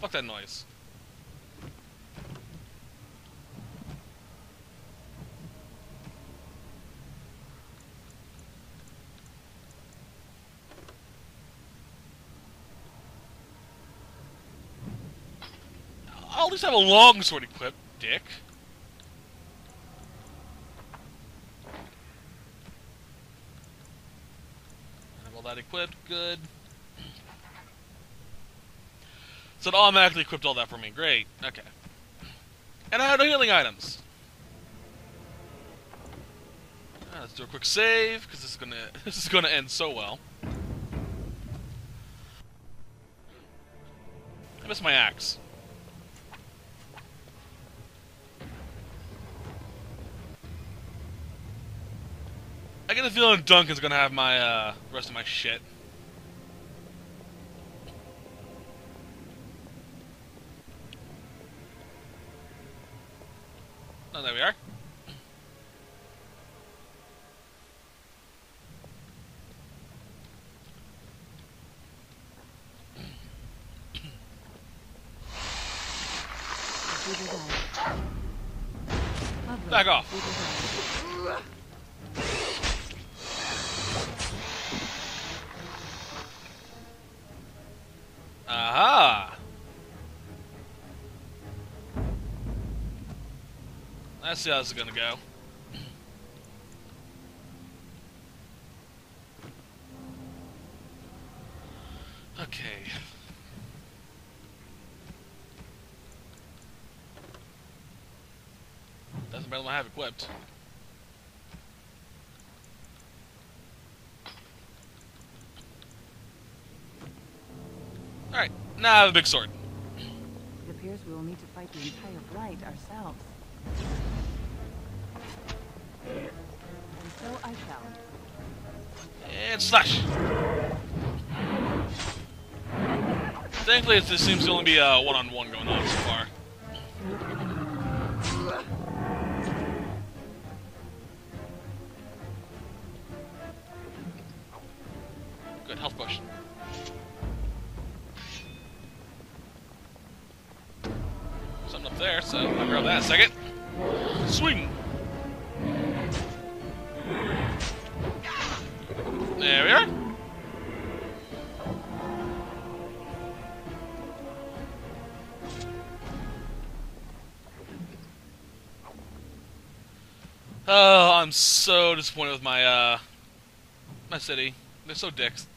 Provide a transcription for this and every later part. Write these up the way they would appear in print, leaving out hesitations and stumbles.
Fuck that noise. I'll at least have a long sword equipped, dick. Have all that equipped, good. So it automatically equipped all that for me, great, okay. And I have no healing items. Let's do a quick save, because this is gonna end so well. I missed my axe. I get a feeling Duncan's gonna have my rest of my shit. Oh, there we are. Back off. Aha! Let's see how this is gonna go. Okay. Doesn't matter what I have equipped. Alright, now I have a big sword. It appears we will need to fight the entire blight ourselves. And so I shall. And slash! Thankfully, this seems to only be a one-on-one going on so far. Good, health potion. Something up there, so I'll grab that in a second. Swing! There we are. Oh, I'm so disappointed with my my city. They're so dicks.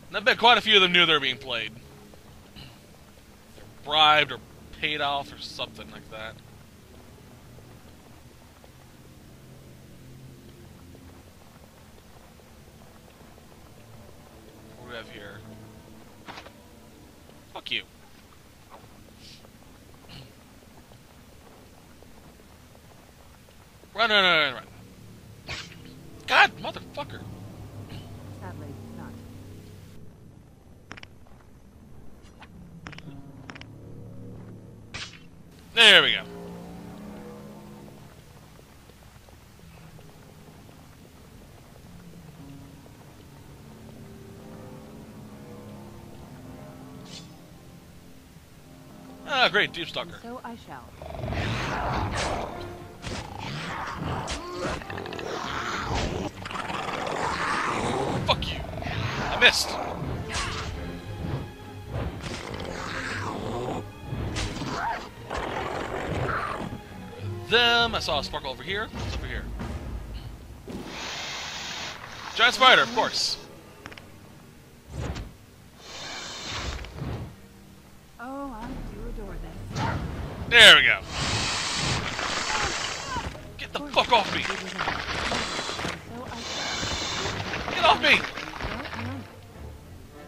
And I bet quite a few of them knew they were being played. They're bribed or paid off or something like that. What do we have here? Fuck you. Run, run, run, run, run. God, motherfucker. Sadly, not. There we go. Ah, great, Deep Stalker. And so I shall. Fuck you. I missed. Them. I saw a sparkle over here. What's over here? Giant spider, of course. Oh, I do adore this. There we go. Get the fuck off me. So I shall. Get off me.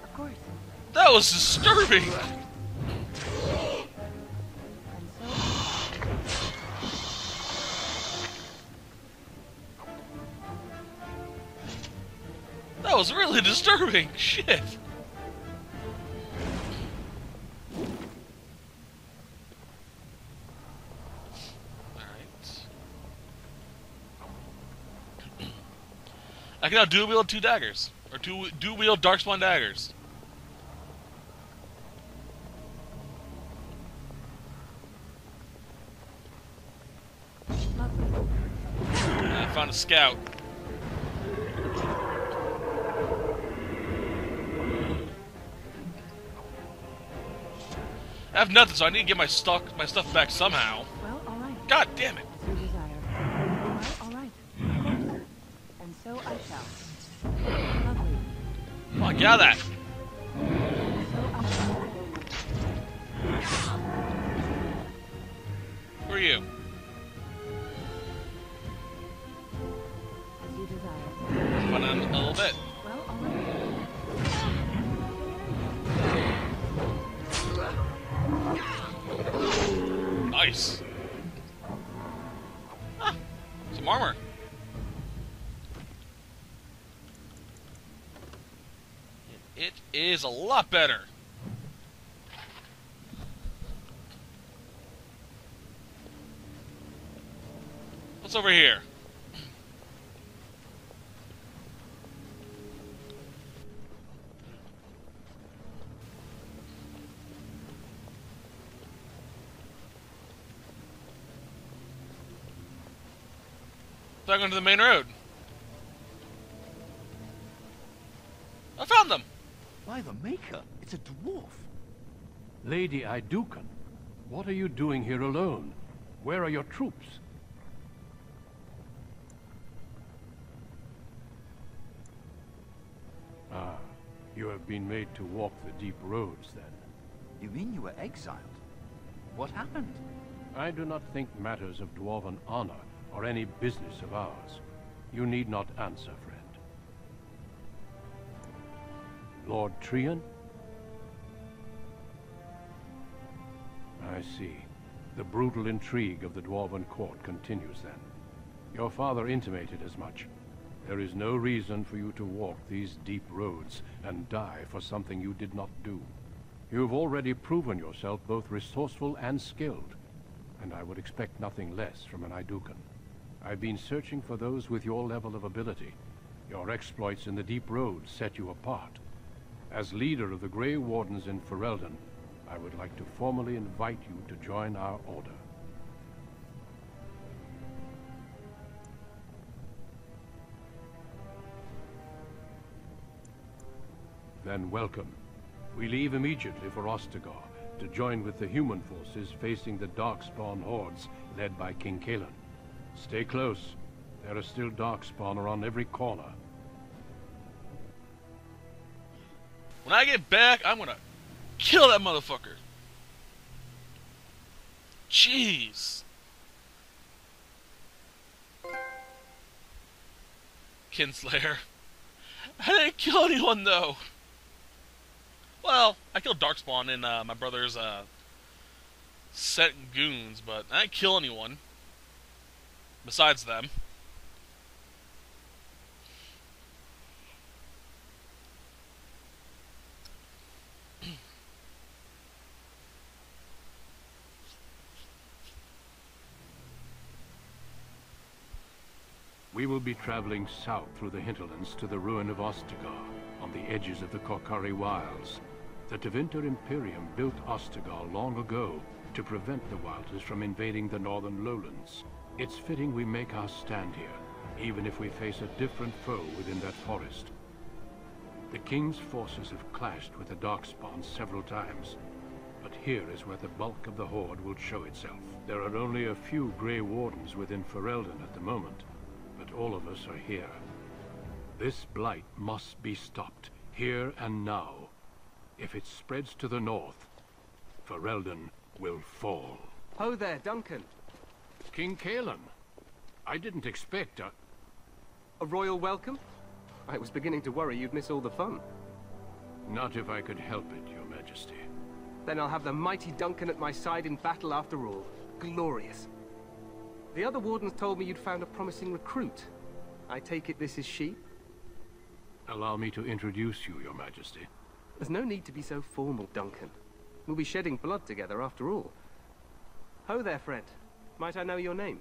Of course. That was disturbing. That was really disturbing. Shit. I can now dual wield 2 daggers. Or dual wield darkspawn daggers. Lovely. I found a scout. I have nothing, so I need to get my stuff back somehow. Well, all right. God damn it! As you desire. Well, all right. And so I shall. Lovely. Come on, get out of that! So I shall. Who are you? As you desire. Fun in a little bit. Well, all right. Nice. Ah, some armor. It is a lot better. What's over here? Back onto the main road. I found them. By the Maker, it's a dwarf. Lady Idukan, what are you doing here alone? Where are your troops? Ah, you have been made to walk the deep roads, then. You mean you were exiled? What happened? I do not think matters of Dwarven honor are any business of ours. You need not answer, friend. Lord Trian? I see. The brutal intrigue of the Dwarven court continues, then. Your father intimated as much. There is no reason for you to walk these deep roads and die for something you did not do. You have already proven yourself both resourceful and skilled, and I would expect nothing less from an Idukan. I've been searching for those with your level of ability. Your exploits in the deep roads set you apart. As leader of the Grey Wardens in Ferelden, I would like to formally invite you to join our order. Then welcome. We leave immediately for Ostagar to join with the human forces facing the Darkspawn hordes led by King Kaelan. Stay close. There are still Darkspawn around every corner. When I get back, I'm gonna kill that motherfucker. Jeez. Kinslayer. I didn't kill anyone, though. Well, I killed Darkspawn in my brother's set goons, but I didn't kill anyone besides them. We will be traveling south through the hinterlands to the ruin of Ostagar, on the edges of the Korkari Wilds. The Tevinter Imperium built Ostagar long ago to prevent the Wilders from invading the northern lowlands. It's fitting we make our stand here, even if we face a different foe within that forest. The King's forces have clashed with the Darkspawn several times, but here is where the bulk of the Horde will show itself. There are only a few Grey Wardens within Ferelden at the moment, but all of us are here. This blight must be stopped, here and now. If it spreads to the north, Ferelden will fall. Ho there, Duncan. King Kaelan, I didn't expect A royal welcome? I was beginning to worry you'd miss all the fun. Not if I could help it, Your Majesty. Then I'll have the mighty Duncan at my side in battle after all. Glorious. The other wardens told me you'd found a promising recruit. I take it this is she? Allow me to introduce you, Your Majesty. There's no need to be so formal, Duncan. We'll be shedding blood together after all. Ho there, friend. Might I know your name?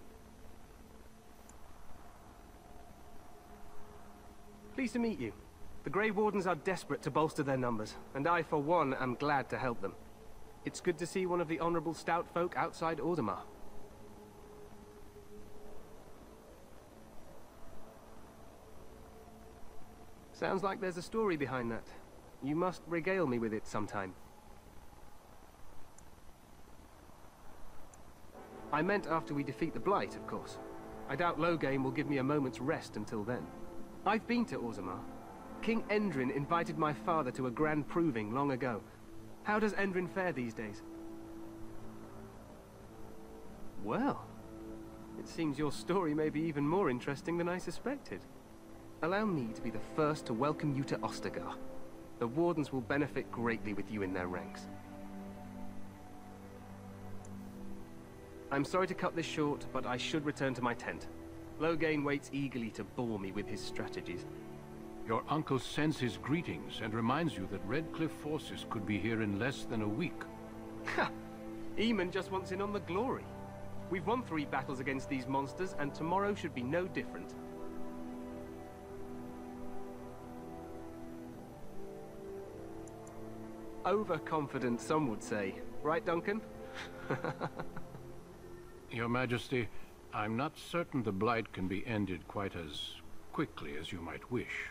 Pleased to meet you. The Grey Wardens are desperate to bolster their numbers, and I, for one, am glad to help them. It's good to see one of the honorable stout folk outside Ordomar. Sounds like there's a story behind that. You must regale me with it sometime. I meant after we defeat the Blight, of course. I doubt Loghain will give me a moment's rest until then. I've been to Ordomar. King Endrin invited my father to a grand proving long ago. How does Endrin fare these days? Well, it seems your story may be even more interesting than I suspected. Allow me to be the first to welcome you to Ostagar. The Wardens will benefit greatly with you in their ranks. I'm sorry to cut this short, but I should return to my tent. Loghain waits eagerly to bore me with his strategies. Your uncle sends his greetings and reminds you that Redcliffe forces could be here in less than a week. Ha! Eamon just wants in on the glory. We've won 3 battles against these monsters, and tomorrow should be no different. Overconfident, some would say. Right, Duncan? Your Majesty, I'm not certain the Blight can be ended quite as quickly as you might wish.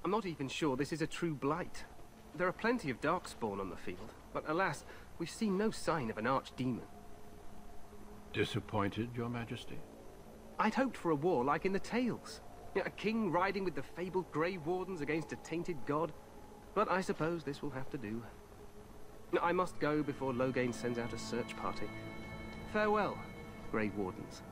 I'm not even sure this is a true Blight. There are plenty of Darkspawn on the field, but alas, we've seen no sign of an archdemon. Disappointed, Your Majesty? I'd hoped for a war like in the tales. You know, a king riding with the fabled Grey Wardens against a tainted god. But I suppose this will have to do. I must go before Loghain sends out a search party. Farewell, Grey Wardens.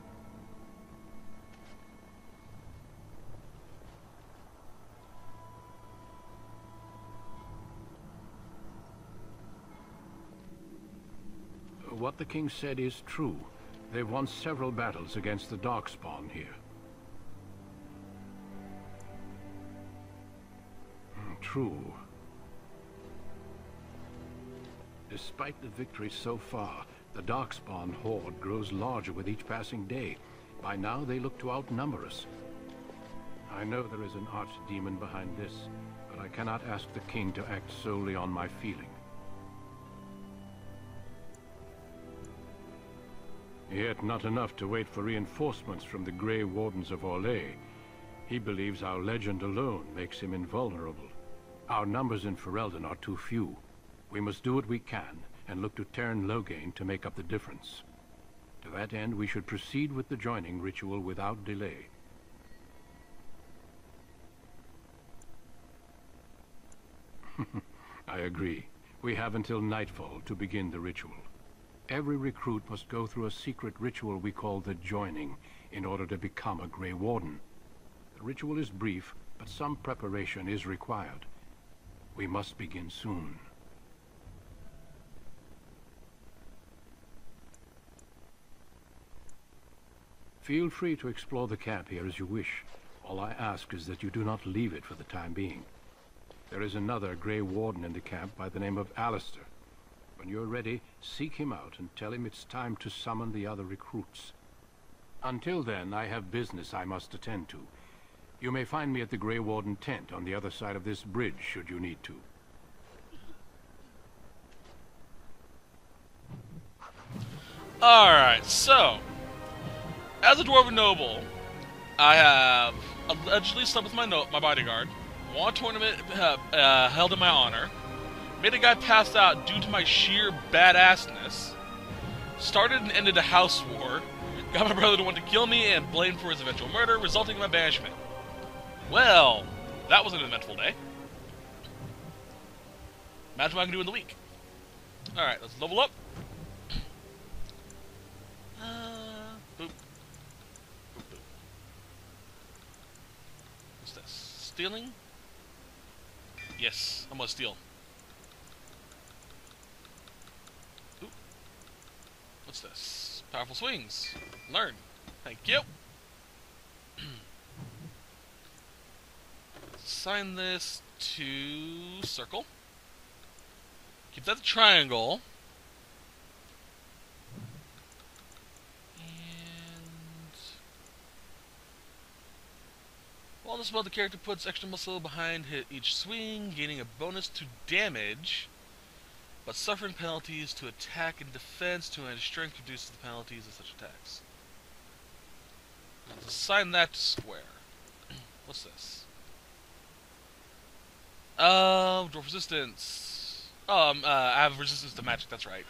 What the king said is true. They've won several battles against the Darkspawn here. True. Despite the victory so far, the Darkspawn horde grows larger with each passing day. By now, they look to outnumber us. I know there is an archdemon behind this, but I cannot ask the king to act solely on my feeling. Yet not enough to wait for reinforcements from the Grey Wardens of Orlais. He believes our legend alone makes him invulnerable. Our numbers in Ferelden are too few. We must do what we can, and look to Teyrn Loghain to make up the difference. To that end, we should proceed with the joining ritual without delay. I agree. We have until nightfall to begin the ritual. Every recruit must go through a secret ritual we call the joining in order to become a Grey Warden. The ritual is brief, but some preparation is required. We must begin soon. Feel free to explore the camp here as you wish. All I ask is that you do not leave it for the time being. There is another Grey Warden in the camp by the name of Alistair. When you're ready, seek him out and tell him it's time to summon the other recruits. Until then, I have business I must attend to. You may find me at the Grey Warden tent on the other side of this bridge, should you need to. Alright, so, as a Dwarven noble, I have allegedly slept with my bodyguard, won a tournament held in my honor, made a guy pass out due to my sheer badassness, started and ended a house war, got my brother to want to kill me and blamed for his eventual murder, resulting in my banishment. Well, that was an eventful day. Imagine what I can do in the week. Alright, let's level up. Boop. Boop, boop. What's this? Stealing? Yes, I'm gonna steal. Ooh. What's this? Powerful swings. Learn. Thank you. Assign this to circle. Keep that to triangle. While this spell, the character puts extra muscle behind each swing, gaining a bonus to damage, but suffering penalties to attack and defense. To manage strength reduces the penalties of such attacks. Let's assign that to square. What's this? Dwarf resistance. Oh, I have resistance to magic, that's right.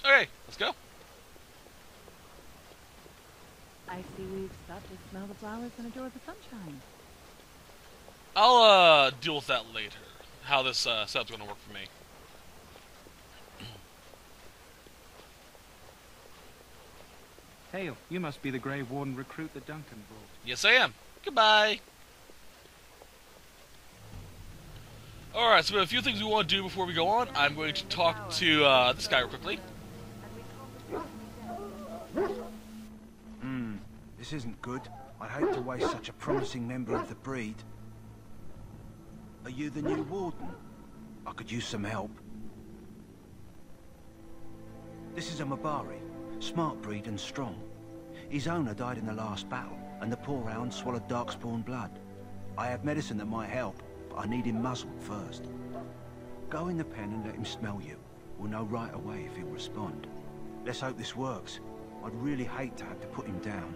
Okay, let's go. I see we've stopped to smell the flowers and adore the sunshine. I'll, deal with that later. How this, setup's gonna work for me. Hale, you must be the Grey Warden recruit that Duncan brought. Yes, I am. Goodbye. Alright, so we have a few things we want to do before we go on. I'm going to talk to, this guy real quickly. This isn't good. I'd hate to waste such a promising member of the breed. Are you the new warden? I could use some help. This is a Mabari. Smart breed and strong. His owner died in the last battle, and the poor hound swallowed darkspawn blood. I have medicine that might help, but I need him muzzled first. Go in the pen and let him smell you. We'll know right away if he'll respond. Let's hope this works. I'd really hate to have to put him down.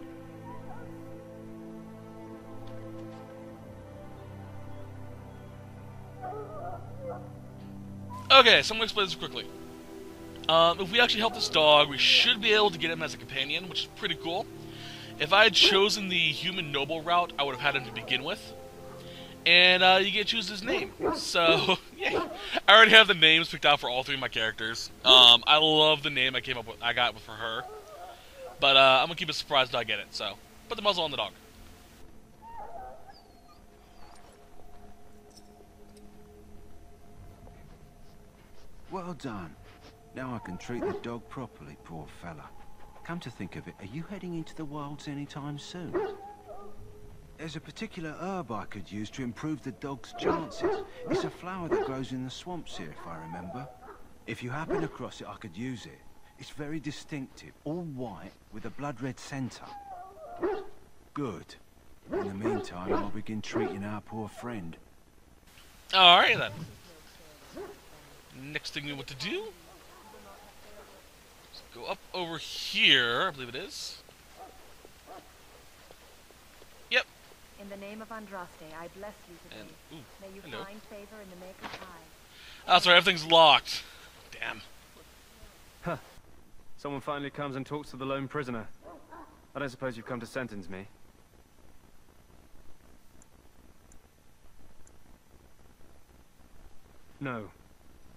Okay, so I'm going to explain this quickly. If we actually help this dog, we should be able to get him as a companion, which is pretty cool. If I had chosen the human noble route, I would have had him to begin with. And you get to choose his name. So, yeah. I already have the names picked out for all three of my characters. I love the name I got for her. But I'm going to keep it surprised until I get it, so. Put the muzzle on the dog. Well done. Now I can treat the dog properly, poor fella. Come to think of it, are you heading into the wilds anytime soon? There's a particular herb I could use to improve the dog's chances. It's a flower that grows in the swamps here, if I remember. If you happen across it, I could use it. It's very distinctive, all white, with a blood-red centre. Good. In the meantime, I'll begin treating our poor friend. Alright then. Next thing we want to do is go up over here, I believe it is. Yep. In the name of Andraste, I bless you today. And, may you hello. find favor in the Maker's eye. Oh, sorry, everything's locked. Damn. Huh. Someone finally comes and talks to the lone prisoner. I don't suppose you've come to sentence me. No.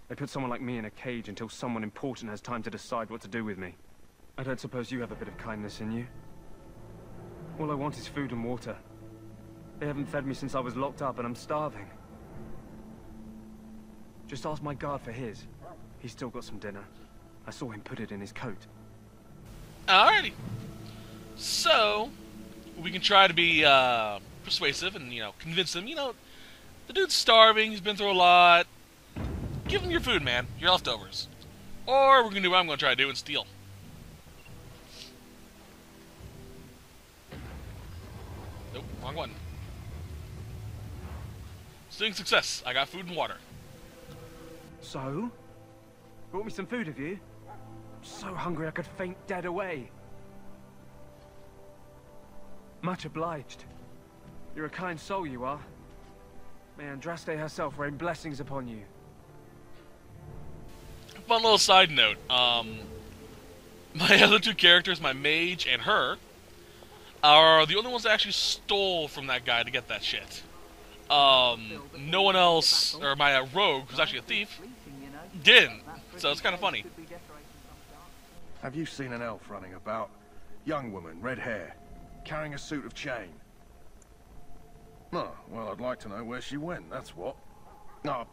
They put someone like me in a cage until someone important has time to decide what to do with me. I don't suppose you have a bit of kindness in you? All I want is food and water. They haven't fed me since I was locked up and I'm starving. Just ask my guard for his. He's still got some dinner. I saw him put it in his coat. Alrighty. So, we can try to be persuasive and, convince him, the dude's starving, he's been through a lot. Give him your food, man. Your leftovers. Or we're going to do what I'm going to try to do and steal. Nope, wrong one. Stealing success. I got food and water. So? Brought me some food, have you? So hungry I could faint dead away. Much obliged. You're a kind soul, you are. May Andraste herself rain blessings upon you. Fun little side note, my other two characters, my mage and her, are the only ones that actually stole from that guy to get that shit. No one else, or my rogue, who's actually a thief, didn't, so it's kind of funny. Have you seen an elf running about? Young woman, red hair, carrying a suit of chain. Oh, well, I'd like to know where she went, that's what. Oh,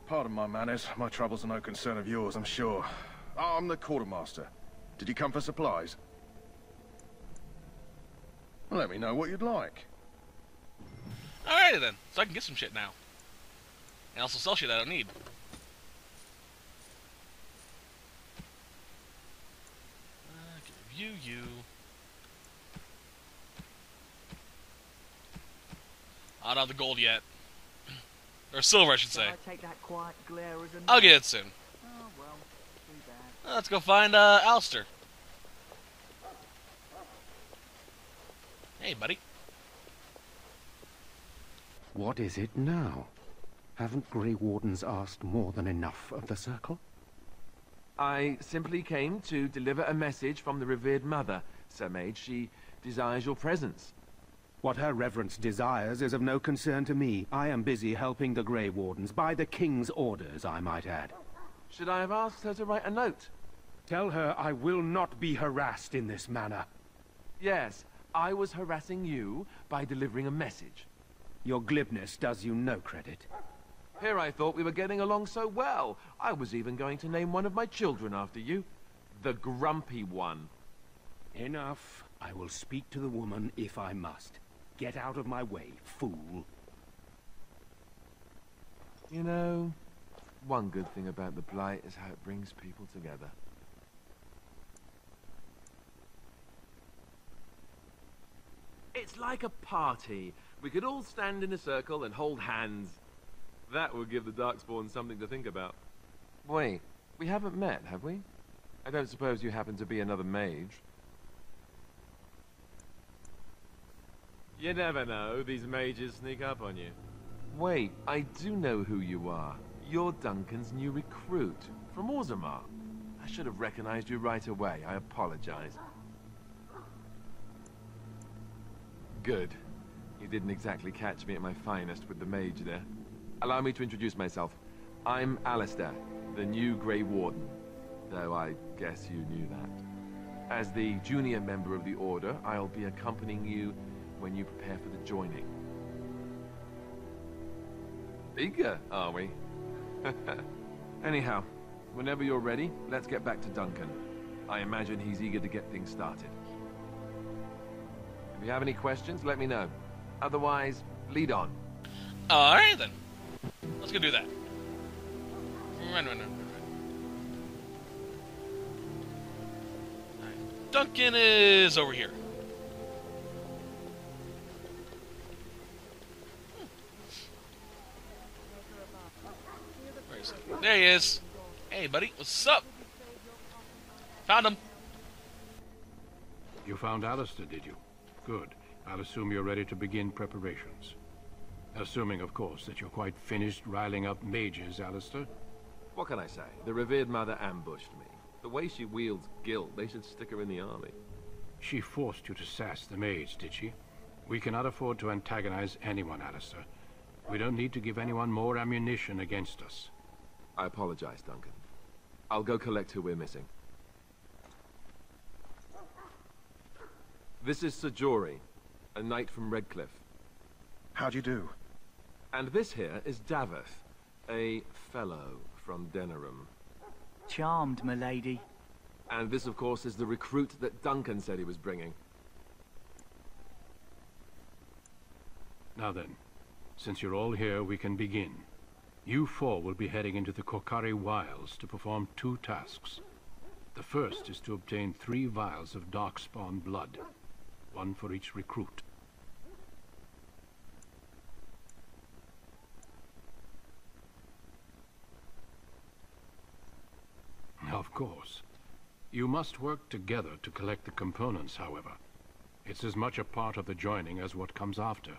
pardon my manners. My troubles are no concern of yours, I'm sure. Oh, I'm the quartermaster. Did you come for supplies? Well, let me know what you'd like. Alrighty then, so I can get some shit now. And also sell shit I don't need. Give you. I don't have the gold yet. Or silver, I should say. I take that quiet glare as a I'll get it soon. Oh, well, too bad. Let's go find Alistair. Hey, buddy. What is it now? Haven't Grey Wardens asked more than enough of the Circle? I simply came to deliver a message from the revered mother, Sir Mage. She desires your presence. What her reverence desires is of no concern to me. I am busy helping the Grey Wardens, by the King's orders, I might add. Should I have asked her to write a note? Tell her I will not be harassed in this manner. Yes, I was harassing you by delivering a message. Your glibness does you no credit. Here I thought we were getting along so well. I was even going to name one of my children after you. The Grumpy One. Enough. I will speak to the woman if I must. Get out of my way, fool. You know, one good thing about the Blight is how it brings people together. It's like a party. We could all stand in a circle and hold hands. That would give the Darkspawn something to think about. Wait, we haven't met, have we? I don't suppose you happen to be another mage? You never know, these mages sneak up on you. Wait, I do know who you are. You're Duncan's new recruit, from Orzammar. I should have recognized you right away, I apologize. Good. You didn't exactly catch me at my finest with the mage there. Allow me to introduce myself. I'm Alistair, the new Grey Warden, though I guess you knew that. As the junior member of the Order, I'll be accompanying you when you prepare for the joining. Eager, are we? Anyhow, whenever you're ready, let's get back to Duncan. I imagine he's eager to get things started. If you have any questions, let me know. Otherwise, lead on. Alright then. Let's go do that. Run. Alright. Duncan is over here. Where is he? There he is. Hey, buddy. What's up? Found him. You found Alistair, did you? Good. I'll assume you're ready to begin preparations. Assuming, of course, that you're quite finished riling up mages, Alistair. What can I say? The revered mother ambushed me. The way she wields guilt, they should stick her in the army. She forced you to sass the mage, did she? We cannot afford to antagonize anyone, Alistair. We don't need to give anyone more ammunition against us. I apologize, Duncan. I'll go collect who we're missing. This is Sir Jory, a knight from Redcliffe. How do you do? And this here is Daveth, a fellow from Denerim. Charmed, milady. And this, of course, is the recruit that Duncan said he was bringing. Now then, since you're all here, we can begin. You four will be heading into the Korcari Wilds to perform 2 tasks. The first is to obtain 3 vials of Darkspawn blood, 1 for each recruit. Of course. You must work together to collect the components, however. It's as much a part of the joining as what comes after.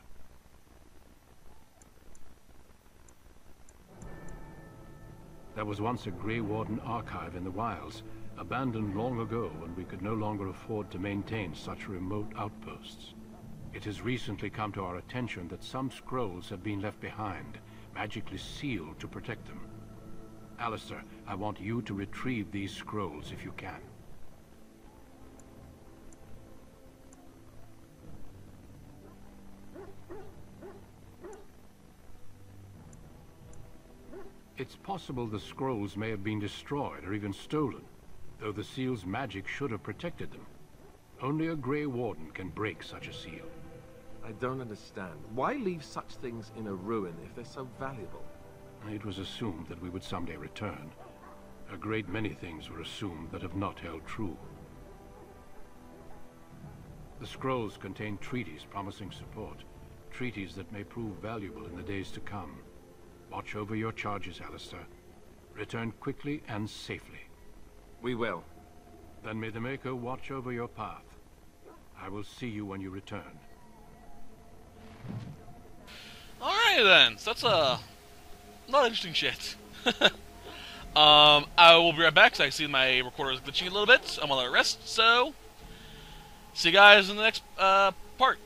There was once a Grey Warden archive in the wilds, abandoned long ago when we could no longer afford to maintain such remote outposts. It has recently come to our attention that some scrolls have been left behind, magically sealed to protect them. Alistair, I want you to retrieve these scrolls if you can. It's possible the scrolls may have been destroyed or even stolen, though the seal's magic should have protected them. Only a Grey Warden can break such a seal. I don't understand. Why leave such things in a ruin if they're so valuable? It was assumed that we would someday return. A great many things were assumed that have not held true. The scrolls contain treaties promising support, treaties that may prove valuable in the days to come. Watch over your charges, Alistair. Return quickly and safely. We will. Then may the Maker watch over your path. I will see you when you return. Alright then, so that's a lot of interesting shit. I will be right back, because I see my recorder is glitching a little bit. I'm gonna let it rest, so see you guys in the next part.